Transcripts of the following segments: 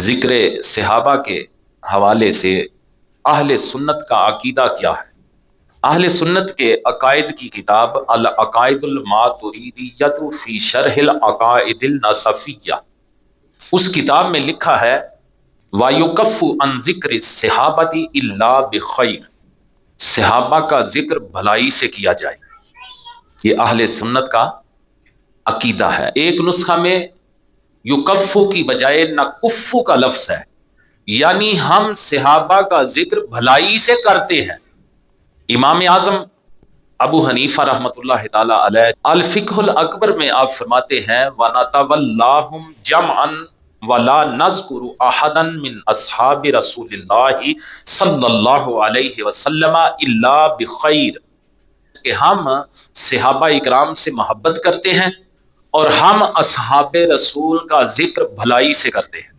ذکر صحابہ کے حوالے سے اہل سنت کا عقیدہ کیا ہے؟ اہل سنت کے عقائد کی کتاب العقائد الماتریدیۃ فی شرح العقائد النصفیہ، اس کتاب میں لکھا ہے وَيُكَفُّ عَنْ ذِكْرِ الصِّحَابَةِ إِلَّا بِخَيْرٍ، صحابہ کا ذکر بھلائی سے کیا جائے، یہ اہل سنت کا عقیدہ ہے۔ ایک نسخہ میں یکفو کی بجائے نکفو کا لفظ ہے، یعنی ہم صحابہ کا ذکر بھلائی سے کرتے ہیں۔ امام اعظم ابو حنیفہ رحمۃ اللہ تعالی علیہ الفقہ الاکبر میں آپ فرماتے ہیں وَنَتَوَلَّاهُمْ جَمْعًا وَلَا نَذْكُرُ أَحَدًا مِنْ أَصْحَابِ رَسُولِ اللَّهِ صلی اللہ علیہ وسلم إِلَّا بِخَيْرٍ، کہ ہم صحابہ اکرام سے محبت کرتے ہیں اور ہم اصحاب رسول کا ذکر بھلائی سے کرتے ہیں۔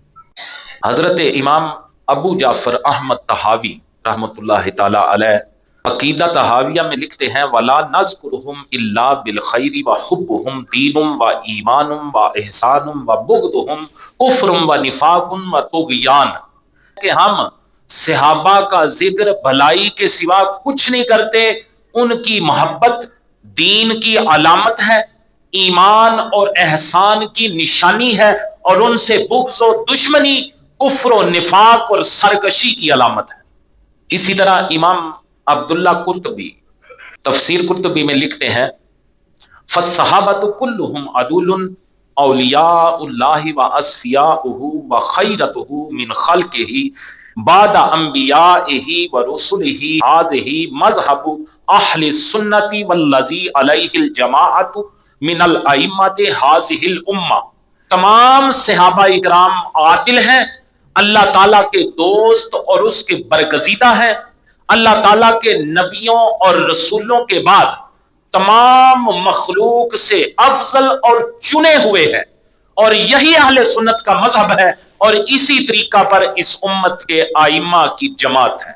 حضرت امام ابو جعفر احمد طحاوی رحمۃ اللہ تعالی علیہ عقیدہ طحاویہ میں لکھتے ہیں وَلَا نَذْكُرُهُمْ إِلَّا بِالْخَيْرِ وَحُبُّهُمْ دِينٌ وَإِيمَانٌ وَإِحْسَانٌ وَبُغْضُهُمْ كُفْرٌ وَنِفَاقٌ وَطُغْيَانٌ، کہ ہم صحابہ کا ذکر بھلائی کے سوا کچھ نہیں کرتے، ان کی محبت دین کی علامت ہے، ایمان اور احسان کی نشانی ہے، اور ان سے بغض و دشمنی کفر و نفاق اور سرکشی کی علامت ہے۔ اسی طرح امام عبداللہ قرطبی تفسیر قرطبی میں لکھتے ہیں فَالصَّحَابَةُ كُلُّهُمْ عَدُولٌ أَوْلِيَاءُ اللَّهِ وَأَصْفِيَاؤُهُ وَخَيْرَتُهُ مِنْ خَلْقِهِ بَعْدَ أَنْبِيَائِهِ وَرُسُلِهِ هَذِهِ مَذْهَبُ أَهْلِ السُّنَّةِ وَالَّذِي عَلَيْهِ الْجَمَاعَةُ مِنَ الْأَئِمَّةِ هَذِهِ الْأُمَّةِ، تمام صحابہ اکرام عادل ہیں، اللہ تعالیٰ کے دوست اور اس کے برگزیدہ ہیں، اللہ تعالیٰ کے نبیوں اور رسولوں کے بعد تمام مخلوق سے افضل اور چنے ہوئے ہیں، اور یہی اہل سنت کا مذہب ہے، اور اسی طریقہ پر اس امت کے ائمہ کی جماعت ہے۔